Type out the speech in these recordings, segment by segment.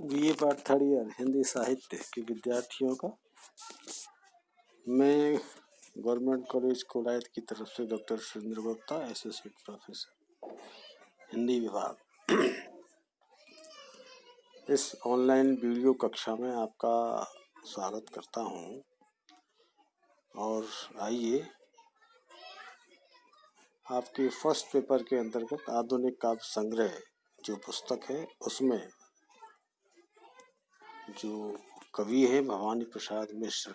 BA part third year Hindi साहित्य के विद्यार्थियों का मैं गवर्नमेंट कॉलेज कोलायत की तरफ से doctor Surendra Gupta, associate professor Hindi विभाग, इस ऑनलाइन वीडियो कक्षा में आपका स्वागत करता हूं। और आइए आपके फर्स्ट पेपर के अंतर्गत आधुनिक काव्य संग्रह जो पुस्तक है उसमें जो कवि है भवानी प्रसाद मिश्र,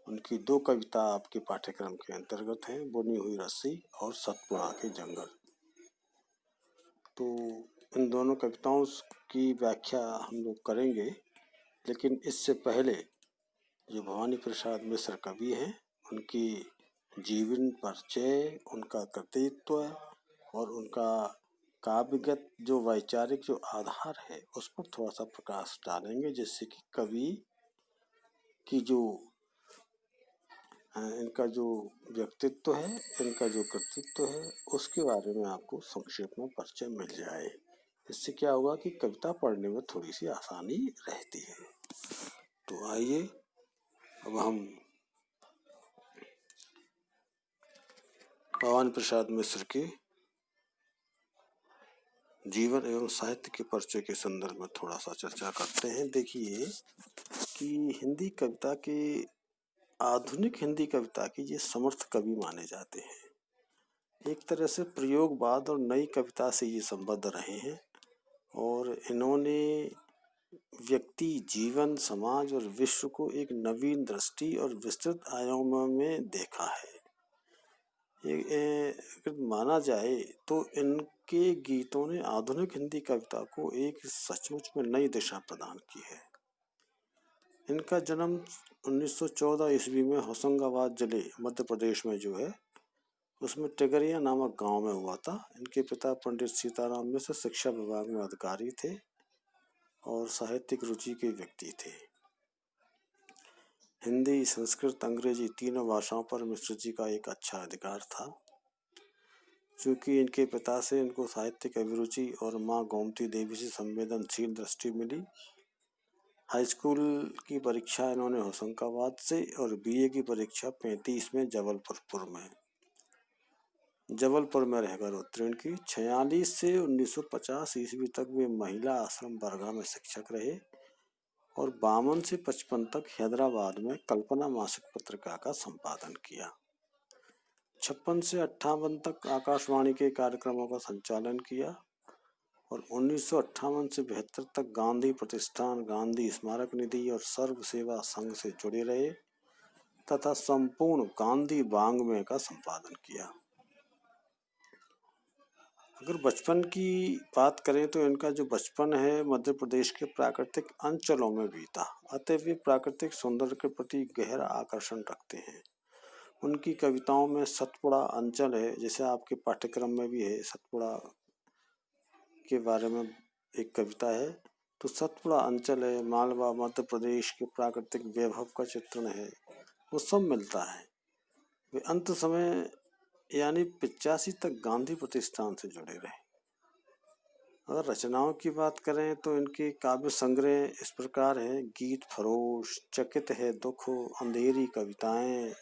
उनकी दो कविता आपके पाठ्यक्रम के अंतर्गत हैं, बुनी हुई रस्सी और सतपुड़ा के जंगल। तो इन दोनों कविताओं की व्याख्या हम लोग करेंगे, लेकिन इससे पहले जो भवानी प्रसाद मिश्र कवि हैं उनकी जीवन परिचय, उनका कृतित्व और उनका काव्यगत जो वैचारिक जो आधार है उस पर थोड़ा सा प्रकाश डालेंगे, जिससे कि कवि की जो इनका जो व्यक्तित्व है, इनका जो कृतित्व है, उसके बारे में आपको संक्षेप में परिचय मिल जाए। इससे क्या होगा कि कविता पढ़ने में थोड़ी सी आसानी रहती है। तो आइए अब हम भवानी प्रसाद मिश्र के जीवन एवं साहित्य के परिचय के संदर्भ में थोड़ा सा चर्चा करते हैं। देखिए कि हिंदी कविता के आधुनिक हिंदी कविता के ये समर्थ कवि माने जाते हैं। एक तरह से प्रयोगवाद और नई कविता से ये संबद्ध रहे हैं और इन्होंने व्यक्ति, जीवन, समाज और विश्व को एक नवीन दृष्टि और विस्तृत आयामों में देखा है। अगर माना जाए तो इनके गीतों ने आधुनिक हिंदी कविता को एक सचमुच में नई दिशा प्रदान की है। इनका जन्म 1914 ईस्वी में होशंगाबाद जिले मध्य प्रदेश में जो है उसमें टिगरिया नामक गांव में हुआ था। इनके पिता पंडित सीताराम मिश्र शिक्षा विभाग में अधिकारी थे और साहित्यिक रुचि के व्यक्ति थे। हिंदी, संस्कृत, अंग्रेजी तीनों भाषाओं पर मिश्र जी का एक अच्छा अधिकार था। चूँकि इनके पिता से इनको साहित्यिक अभिरुचि और माँ गोमती देवी से संवेदनशील दृष्टि मिली। हाई स्कूल की परीक्षा इन्होंने होशंगाबाद से और बीए की परीक्षा 35 में जबलपुर में रहकर उत्तीर्ण की। 46 से 1950 ईस्वी तक वे महिला आश्रम बरगा में शिक्षक रहे और 52 से 55 तक हैदराबाद में कल्पना मासिक पत्रिका का संपादन किया। 56 से 58 तक आकाशवाणी के कार्यक्रमों का संचालन किया और 1958 से 72 तक गांधी प्रतिष्ठान, गांधी स्मारक निधि और सर्व सेवा संघ से जुड़े रहे तथा संपूर्ण गांधी वाङ्मय का संपादन किया। अगर बचपन की बात करें तो इनका जो बचपन है मध्य प्रदेश के प्राकृतिक अंचलों में बीता, अतः वे प्राकृतिक सौंदर्य के प्रति गहरा आकर्षण रखते हैं। उनकी कविताओं में सतपुड़ा अंचल है, जैसे आपके पाठ्यक्रम में भी है, सतपुड़ा के बारे में एक कविता है। तो सतपुड़ा अंचल है, मालवा, मध्य प्रदेश के प्राकृतिक वैभव का चित्रण है, वो सब मिलता है। वे अंत समय यानी 85 तक गांधी प्रतिष्ठान से जुड़े रहे। अगर रचनाओं की बात करें तो इनके काव्य संग्रह इस प्रकार है: गीत फरोश, चकित है दुख, अंधेरी कविताएं,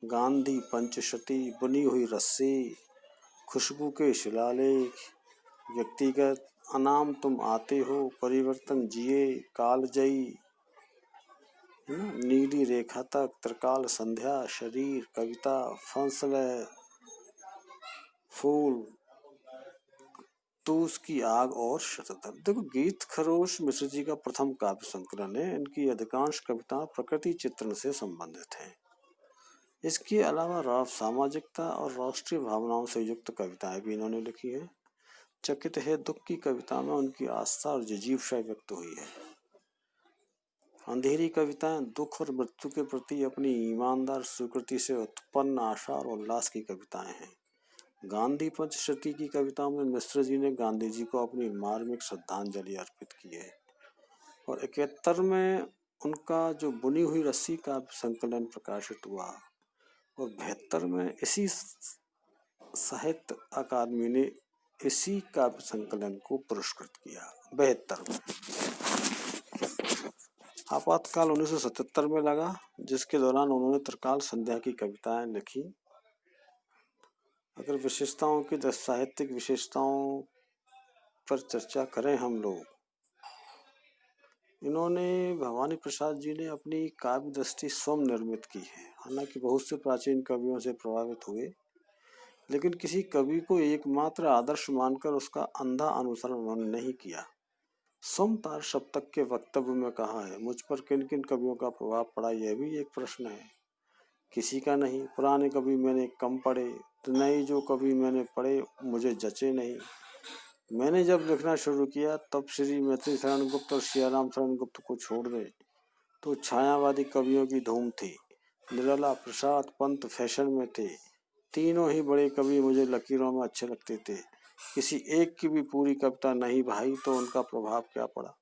गांधी पंचशती, बुनी हुई रस्सी, खुशबू के शिलालेख, व्यक्तिगत, अनाम तुम आते हो, परिवर्तन जिए, कालजयी, नीली रेखा तक, त्रिकाल संध्या, शरीर, कविता, फंसले, फूल, तूस की आग और शतधर। देखो, गीत खरोश मिश्र जी का प्रथम काव्य संकलन है। इनकी अधिकांश कविताएं प्रकृति चित्रण से संबंधित हैं। इसके अलावा सामाजिकता और राष्ट्रीय भावनाओं से युक्त कविताएं भी इन्होंने लिखी है। चकित है दुख की कविता में उनकी आस्था और जिजीविषा व्यक्त हुई है। अंधेरी कविताएं दुख और मृत्यु के प्रति अपनी ईमानदार स्वीकृति से उत्पन्न आशा और उल्लास की कविताएं हैं। गांधी पंचशती की कविताओं में मिश्र जी ने गांधी जी को अपनी मार्मिक श्रद्धांजलि अर्पित की है। और 71 में उनका जो बुनी हुई रस्सी का संकलन प्रकाशित हुआ और 72 में इसी साहित्य अकादमी ने इसी काव्य संकलन को पुरस्कृत किया। 72 में आपातकाल 1977 में लगा, जिसके दौरान उन्होंने त्रिकाल संध्या की कविताएं लिखी। अगर विशेषताओं की साहित्यिक विशेषताओं पर चर्चा करें हम लोग, इन्होंने भवानी प्रसाद जी ने अपनी काव्य दृष्टि स्वयं निर्मित की है। हालांकि बहुत से प्राचीन कवियों से प्रभावित हुए, लेकिन किसी कवि को एकमात्र आदर्श मानकर उसका अंधा अनुसरण उन्होंने नहीं किया। सोमतार सप्तक के वक्तव्य में कहा है, मुझ पर किन किन कवियों का प्रभाव पड़ा, यह भी एक प्रश्न है। किसी का नहीं। पुराने कवि मैंने कम पढ़े, तो नए जो कवि मैंने पढ़े मुझे जचे नहीं। मैंने जब लिखना शुरू किया तब श्री मैथिली शरण गुप्त और सियाराम शरण गुप्त को छोड़ दे तो छायावादी कवियों की धूम थी। निराला, प्रसाद, पंत फैशन में थे। तीनों ही बड़े कवि मुझे लकीरों में अच्छे लगते थे। किसी एक की भी पूरी कविता नहीं भाई तो उनका प्रभाव क्या पड़ा।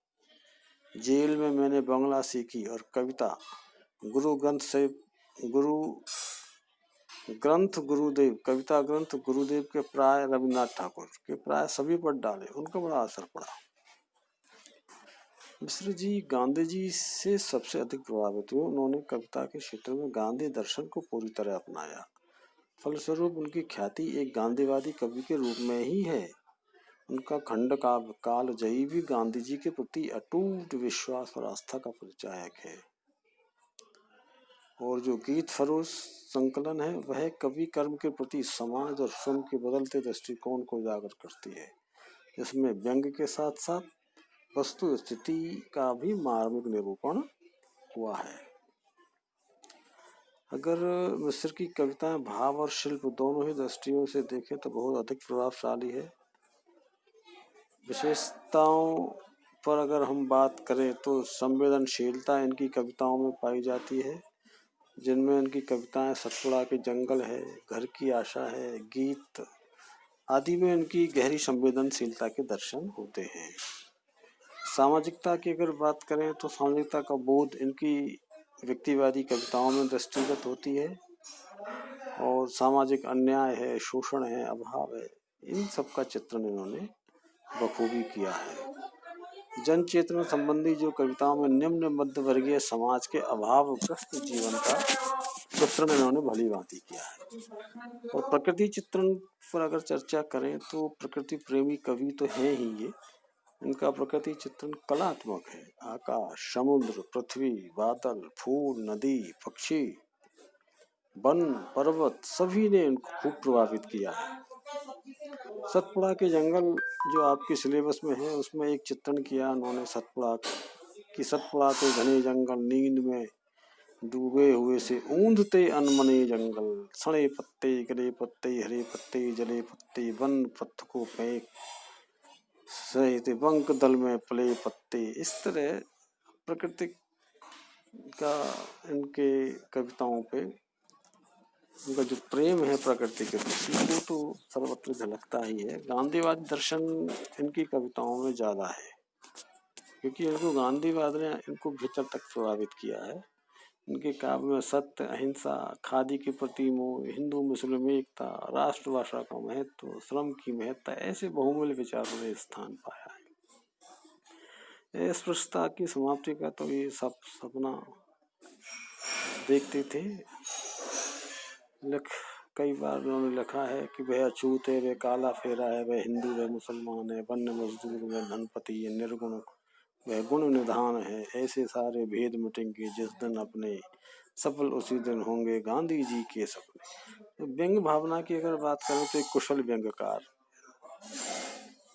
जेल में मैंने बंगला सीखी और कविता कविता ग्रंथ गुरुदेव के प्राय रविन्द्रनाथ ठाकुर के प्राय सभी पर डाले, उनका बड़ा असर पड़ा। मिश्र जी गांधी जी से सबसे अधिक प्रभावित हुए। उन्होंने कविता के क्षेत्र में गांधी दर्शन को पूरी तरह अपनाया। फलस्वरूप उनकी ख्याति एक गांधीवादी कवि के रूप में ही है। उनका खंड काव्य कालजयी भी गांधी जी के प्रति अटूट विश्वास और आस्था का परिचायक है। और जो गीत फरोश संकलन है वह कवि कर्म के प्रति समाज और स्वयं के बदलते दृष्टिकोण को उजागर करती है। इसमें व्यंग के साथ साथ वस्तु स्थिति का भी मार्मिक निरूपण हुआ है। अगर मिस्र की कविताएं भाव और शिल्प दोनों ही दृष्टियों से देखें तो बहुत अधिक प्रभावशाली है। विशेषताओं पर अगर हम बात करें तो संवेदनशीलता इनकी कविताओं में पाई जाती है, जिनमें इनकी कविताएं सतपुड़ा के जंगल है, घर की आशा है, गीत आदि में इनकी गहरी संवेदनशीलता के दर्शन होते हैं। सामाजिकता की अगर बात करें तो सामाजिकता का बोध इनकी व्यक्तिवादी कविताओं में दृष्टिगत होती है और सामाजिक अन्याय है, शोषण है, अभाव है, इन सब का चित्रण इन्होंने बखूबी किया है। जन चेतना संबंधी जो कविताओं में निम्न मध्य वर्गीय समाज के अभावग्रस्त जीवन का चित्रण इन्होंने भली भांति किया है। और प्रकृति चित्रण पर अगर चर्चा करें तो प्रकृति प्रेमी कवि तो है ही ये। इनका प्रकृति चित्रण कलात्मक है। आकाश, समुद्र, पृथ्वी, बादल, फूल, नदी, पक्षी, वन, पर्वत सभी ने इनको खूब प्रभावित किया है। सतपुड़ा के जंगल जो आपके सिलेबस में है उसमें एक चित्रण किया उन्होंने सतपुड़ा के घने जंगल, नींद में डूबे हुए से ऊंधते अनमने जंगल, सड़े पत्ते, गले पत्ते, हरे पत्ते, जले पत्ते, वन पत्थ को फेंक सहित बंक दल में पले पत्ते। इस तरह प्रकृति का इनके कविताओं पे उनका जो प्रेम है प्रकृति के प्रति वो तो सर्वत्र झलकता ही है। गांधीवादी दर्शन इनकी कविताओं में ज्यादा है, क्योंकि इनको गांधीवाद ने इनको भीतर तक प्रभावित किया है। इनके काव्य में सत्य, अहिंसा, खादी के प्रति मोह, हिंदू मुस्लिम एकता, राष्ट्रभाषा का महत्व, श्रम की महत्ता, ऐसे बहुमूल्य विचारों ने स्थान पाया है। अस्पृश्यता की समाप्ति का तो ये सब सपना देखते थे। कई बार उन्होंने लिखा है कि वह अछूत है, वह काला फेरा है, वह हिंदू, वह मुसलमान है, वन्य मजदूर, वह धनपति है, निर्गुण, वह गुण निधान है, ऐसे सारे भेद मिटेंगे जिस दिन अपने, सफल उसी दिन होंगे गांधी जी के सपने। व्यंग भावना की अगर बात करें तो एक कुशल व्यंग्यकार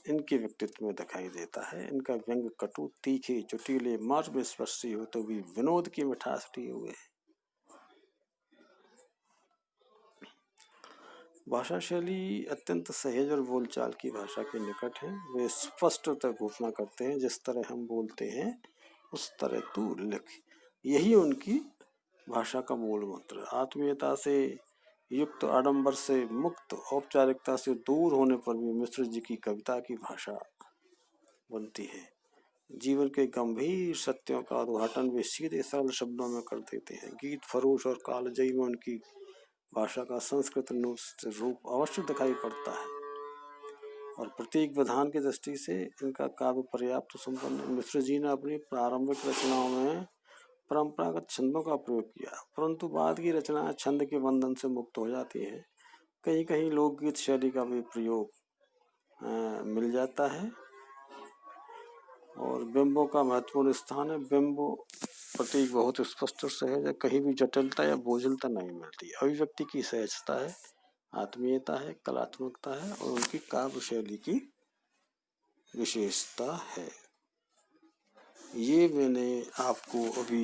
इनके व्यक्तित्व में दिखाई देता है। इनका व्यंग कटु, तीखे, चुटीले, मर्म स्पर्शी हो तो भी विनोद की मिठास हुए। भाषा शैली अत्यंत सहज और बोलचाल की भाषा के निकट है। वे स्पष्टतः घोषणा करते हैं, जिस तरह हम बोलते हैं उस तरह तू लिख। यही उनकी भाषा का मूल मंत्र। आत्मीयता से युक्त, आडंबर से मुक्त, औपचारिकता से दूर होने पर भी मिश्र जी की कविता की भाषा बनती है। जीवन के गंभीर सत्यों का उद्घाटन वे सीधे सरल शब्दों में कर देते हैं। गीत फरोश और कालजयी में उनकी भाषा का संस्कृत रूप अवश्य दिखाई पड़ता है और प्रतीक विधान की दृष्टि से इनका काव्य पर्याप्त संपन्न। मिश्र जी ने अपनी प्रारंभिक रचनाओं में परंपरागत छंदों का प्रयोग किया, परंतु बाद की रचना छंद के बंधन से मुक्त हो जाती है। कहीं कहीं लोकगीत शैली का भी प्रयोग मिल जाता है। और बिंबों का महत्वपूर्ण स्थान है। बिंबो प्रतीक बहुत स्पष्ट और सहज है, कहीं भी जटिलता या बोझिलता नहीं मिलती। अभिव्यक्ति की सहजता है, आत्मीयता है, कलात्मकता है और उनकी काव्य शैली की विशेषता है। ये मैंने आपको अभी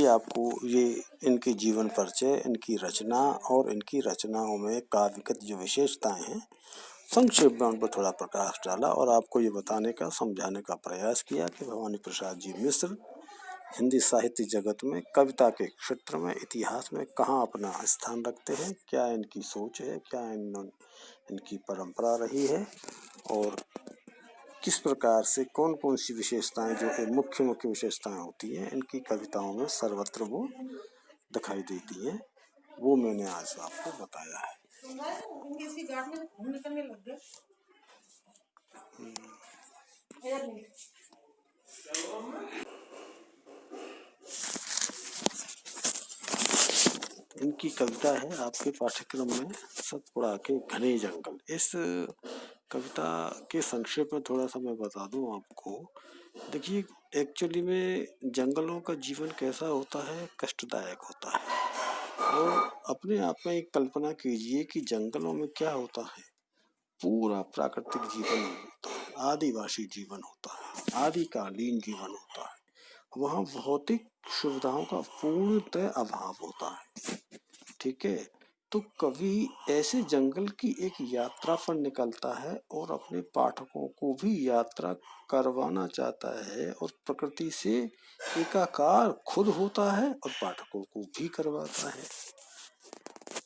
आपको ये इनके जीवन परिचय, इनकी रचना और इनकी रचनाओं में काव्यगत जो विशेषताएं हैं, संक्षेप में उन पर थोड़ा प्रकाश डाला और आपको ये बताने का, समझाने का प्रयास किया कि भवानी प्रसाद जी मिश्र हिंदी साहित्य जगत में, कविता के क्षेत्र में, इतिहास में कहाँ अपना स्थान रखते हैं, क्या इनकी सोच है, क्या इनकी परंपरा रही है और किस प्रकार से कौन कौन सी विशेषताएं जो मुख्य विशेषताएं होती हैं इनकी कविताओं में सर्वत्र वो दिखाई देती हैं, वो मैंने आज आपको बताया है। इनकी कविता है आपके पाठ्यक्रम में, सतपुड़ा के घने जंगल। इस कविता के संक्षेप में थोड़ा सा मैं बता दूं आपको। देखिए, एक्चुअली में जंगलों का जीवन कैसा होता है, कष्टदायक होता है। और अपने आप में एक कल्पना कीजिए कि जंगलों में क्या होता है, पूरा प्राकृतिक जीवन होता है, आदिवासी जीवन होता है, आदिकालीन जीवन होता है। वहाँ भौतिक सुविधाओं का पूर्णतः अभाव होता है। ठीक है, तो कवि ऐसे जंगल की एक यात्रा पर निकलता है और अपने पाठकों को भी यात्रा करवाना चाहता है और प्रकृति से एकाकार खुद होता है और पाठकों को भी करवाता है।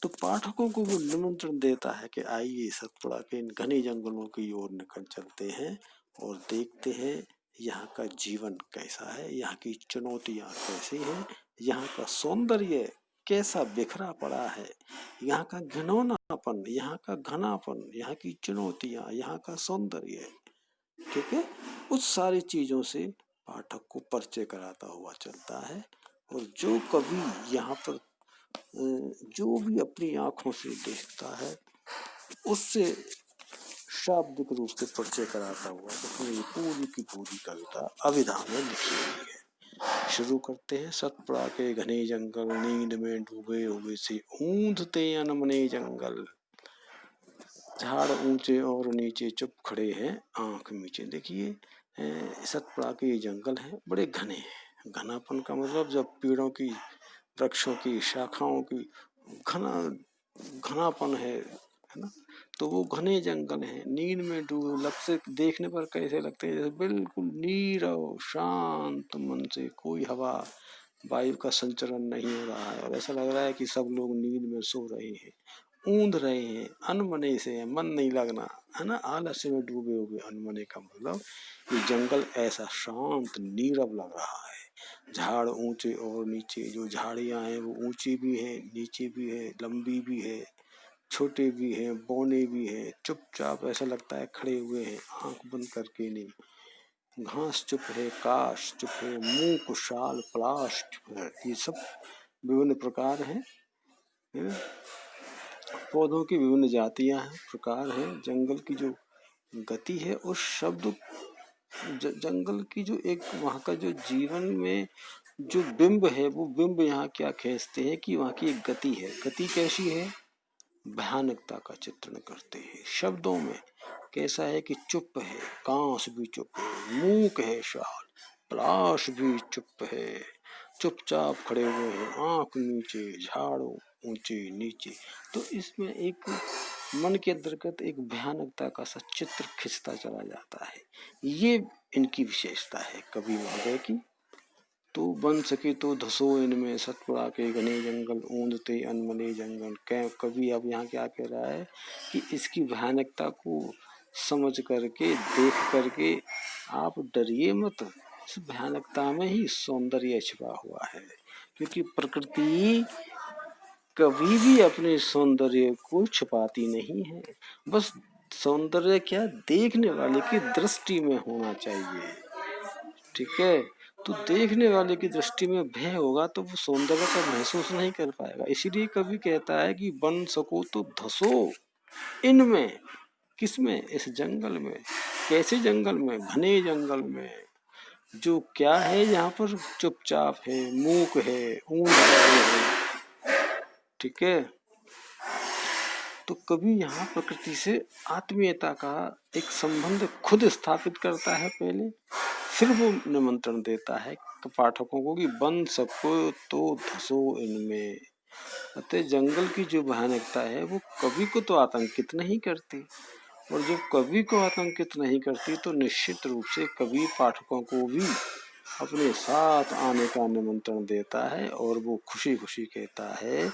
तो पाठकों को वो निमंत्रण देता है कि आइए सतपुड़ा के इन घने जंगलों की ओर निकल चलते हैं और देखते हैं यहाँ का जीवन कैसा है, यहाँ की चुनौतियाँ कैसी हैं, यहाँ का सौंदर्य कैसा बिखरा पड़ा है, यहाँ का घिनौनापन, यहाँ का घनापन, यहाँ की चुनौतियाँ, यहाँ का सौंदर्य। ठीक है, उस सारी चीजों से पाठक को परिचय कराता हुआ चलता है। और जो कवि यहाँ पर जो भी अपनी आंखों से देखता है उससे शाब्दिक रूप से परिचय कराता हुआ उसने पूरी की पूरी कविता अभिधा में लिखी हुई है। शुरू करते हैं, सतपुड़ा के घने जंगल, नींद में डूबे हुए से ऊंधते अनमने जंगल, झाड़ ऊंचे और नीचे चुप खड़े हैं आंख मीचे। देखिए, सतपुड़ा के ये जंगल हैं, बड़े घने हैं। घनापन का मतलब जब पेड़ों की, वृक्षों की शाखाओं की घनापन है ना, तो वो घने जंगल हैं। नींद में डूबे, लग से देखने पर कैसे लगते हैं, जैसे बिल्कुल नीरव शांत मन से, कोई हवा वायु का संचरण नहीं हो रहा है और ऐसा लग रहा है कि सब लोग नींद में सो रहे हैं, ऊंध रहे हैं, अनमने से है, मन नहीं लगना है ना, आलस्य में डूबे हुए। अनमने का मतलब ये जंगल ऐसा शांत नीरव लग रहा है। झाड़ ऊंचे और नीचे, जो झाड़ियां हैं वो ऊंची भी है, नीचे भी है, लंबी भी है, छोटे भी हैं, बौने भी हैं, चुपचाप ऐसा लगता है खड़े हुए हैं, आंख बंद करके नहीं। घास चुप है, काश चुप है, मूक शाल पलाश चुप है। ये सब विभिन्न प्रकार हैं, पौधों की विभिन्न जातियां हैं, प्रकार हैं। जंगल की जो गति है उस शब्द जंगल की जो एक वहाँ का जो जीवन में जो बिंब है, वो बिंब यहाँ क्या खींचते हैं कि वहाँ की एक गति है। गति कैसी है, भयानकता का चित्रण करते हैं शब्दों में। कैसा है कि चुप है, कांस भी चुप है, मूक है शाल, पलाश भी चुप है, चुपचाप खड़े हुए हैं, आंख नीचे, झाड़ों ऊंचे नीचे। तो इसमें एक मन के अंतर्गत एक भयानकता का सा चित्र खिंचता चला जाता है। ये इनकी विशेषता है कवि महोदय की। तो बन सके तो धसो इनमें सतपुड़ा के घने जंगल, ऊंधते अनमने जंगल। कवि अब यहाँ क्या कह रहा है कि इसकी भयानकता को समझ करके, देख करके आप डरिए मत, इस भयानकता में ही सौंदर्य छिपा हुआ है। क्योंकि प्रकृति कभी भी अपने सौंदर्य को छुपाती नहीं है। बस सौंदर्य क्या, देखने वाले की दृष्टि में होना चाहिए। ठीक है, तो देखने वाले की दृष्टि में भय होगा तो वो सौंदर्य का महसूस नहीं कर पाएगा। इसीलिए कवि कहता है कि बन सको तो धसो इनमें। किसमें? इस जंगल में। कैसे जंगल में? घने जंगल में, जो क्या है यहाँ पर, चुपचाप है, मूक है, ऊंघ रहे हैं। ठीक है, तो कवि यहाँ प्रकृति से आत्मीयता का एक संबंध खुद स्थापित करता है पहले, फिर वो निमंत्रण देता है पाठकों को कि बन सको तो धसो इनमें। अतः जंगल की जो भयानकता है वो कवि को तो आतंकित नहीं करती, और जब कवि को आतंकित नहीं करती तो निश्चित रूप से कवि पाठकों को भी अपने साथ आने का निमंत्रण देता है, और वो खुशी खुशी कहता है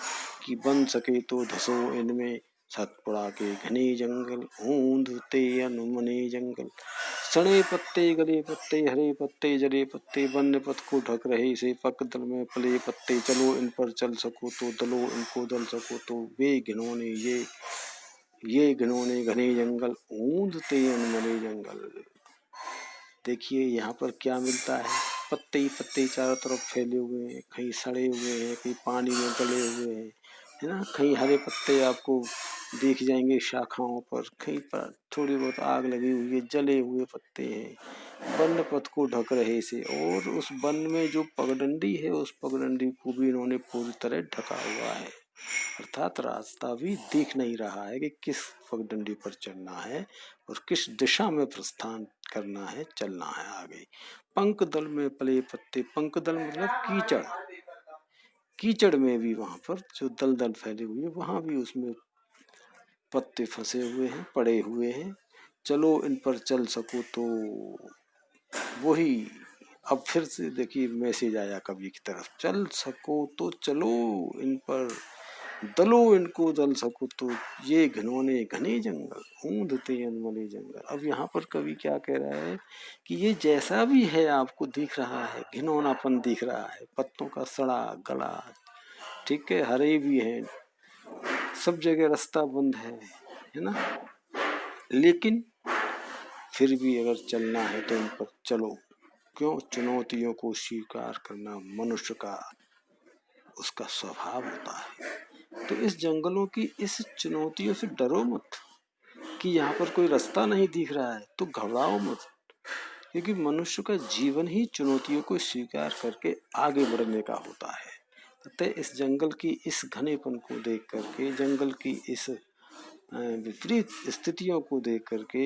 कि बन सके तो धसो इनमें, सतपुड़ा के घने जंगल, ऊंधते अनमने जंगल, सड़े पत्ते गले पत्ते हरे पत्ते जले पत्ते, वन्य पथ को ढक रहे से पक दल में पले पत्ते, चलो इन पर चल सको तो दलो इनको दल सको तो, वे घिनौने ये घिनौने घने जंगल, ऊंधते अनमने जंगल। देखिए यहाँ पर क्या मिलता है, पत्ते ही पत्ते चारों तरफ फैले हुए हैं, कहीं सड़े हुए हैं, कहीं पानी में गले हुए हैं, है ना, कहीं हरे पत्ते आपको दिख जाएंगे शाखाओं पर, कहीं पर थोड़ी बहुत आग लगी हुई है, जले हुए पत्ते हैं, वन पथ को ढक रहे से, और उस वन में जो पगडंडी है उस पगडंडी को भी इन्होंने पूरी तरह ढका हुआ है, अर्थात रास्ता भी दिख नहीं रहा है कि किस पगडंडी पर चलना है और किस दिशा में प्रस्थान करना है, चलना है आगे। पंख दल में पले पत्ते, पंख दल मतलब कीचड़, कीचड़ में भी वहां पर जो दलदल फैले हुए वहां भी उसमें पत्ते फंसे हुए हैं, पड़े हुए हैं, चलो इन पर चल सको तो, वही अब फिर से देखिए मैसेज आया कवि की तरफ, चल सको तो चलो इन पर, दलो इनको दल सको तो, ये घिनौने घने जंगल, ऊंधते अनमने जंगल। अब यहाँ पर कवि क्या कह रहा है कि ये जैसा भी है आपको दिख रहा है, घिनौनापन दिख रहा है, पत्तों का सड़ा गला, ठीक है, हरे भी है, सब जगह रास्ता बंद है ना, लेकिन फिर भी अगर चलना है तो इन पर चलो। क्यों? चुनौतियों को स्वीकार करना मनुष्य का उसका स्वभाव होता है। तो इस जंगलों की इस चुनौतियों से डरो मत कि यहाँ पर कोई रास्ता नहीं दिख रहा है तो घबराओ मत, क्योंकि मनुष्य का जीवन ही चुनौतियों को स्वीकार करके आगे बढ़ने का होता है। अतः इस जंगल की इस घनेपन को देख करके, जंगल की इस विपरीत स्थितियों को देख करके,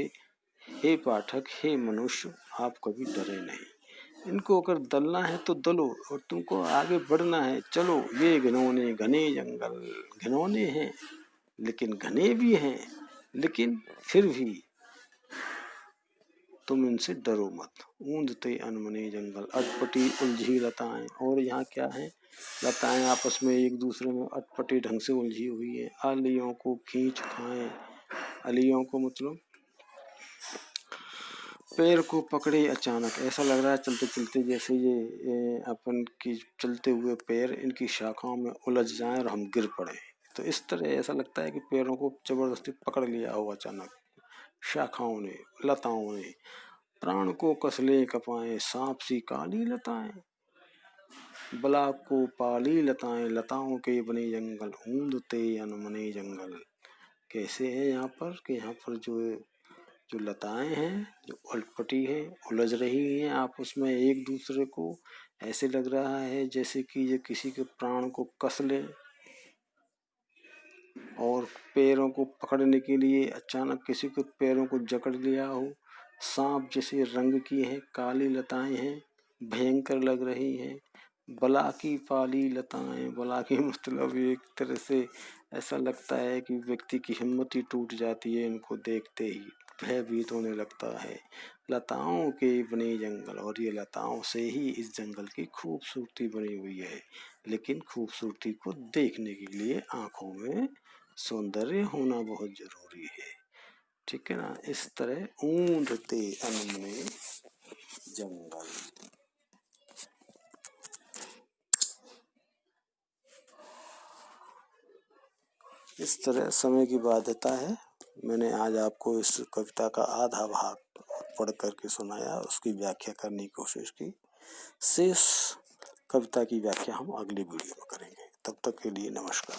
हे पाठक, हे मनुष्य, आप कभी डरे नहीं। इनको अगर दलना है तो दलो, और तुमको आगे बढ़ना है चलो। ये घिनौने घने जंगल, घिनौने हैं लेकिन घने भी हैं, लेकिन फिर भी तुम इनसे डरो मत। ऊंधते अनमने जंगल, अटपटी उलझी लताएं, और यहाँ क्या है, लताएं आपस में एक दूसरे में अटपटी ढंग से उलझी हुई है, अलियों को खींच खाएं, अलियों को मतलब पैर को पकड़े अचानक, ऐसा लग रहा है चलते चलते जैसे ये अपन की चलते हुए पैर इनकी शाखाओं में उलझ जाएं और हम गिर पड़े। तो इस तरह ऐसा लगता है कि पैरों को जबरदस्ती पकड़ लिया हो अचानक शाखाओं ने, लताओं ने। प्राण को कसले कपाएं, सांप सी काली लताएं, बलाक को पाली लताएं, लताओं के बने जंगल, ऊंधते अनमने जंगल। कैसे है यहाँ पर कि यहाँ पर जो लताएं हैं, जो अटपटी है, उलझ रही हैं आपस में एक दूसरे को, ऐसे लग रहा है जैसे कि ये किसी के प्राण को कस ले, और पैरों को पकड़ने के लिए अचानक किसी के पैरों को जकड़ लिया हो। सांप जैसे रंग की है, काली लताएं हैं, भयंकर लग रही हैं। बला की पाली लताएं, बला की मतलब एक तरह से ऐसा लगता है कि व्यक्ति की हिम्मत ही टूट जाती है इनको देखते ही, भयभीत होने लगता है। लताओं के बने जंगल, और ये लताओं से ही इस जंगल की खूबसूरती बनी हुई है, लेकिन खूबसूरती को देखने के लिए आंखों में सौंदर्य होना बहुत जरूरी है। ठीक है ना, इस तरह ऊंधते अनमने जंगल। इस तरह समय की बाध्यता है। मैंने आज आपको इस कविता का आधा भाग पढ़ करके सुनाया, उसकी व्याख्या करने की कोशिश की। शेष कविता की व्याख्या हम अगली वीडियो में करेंगे। तब तक के लिए नमस्कार।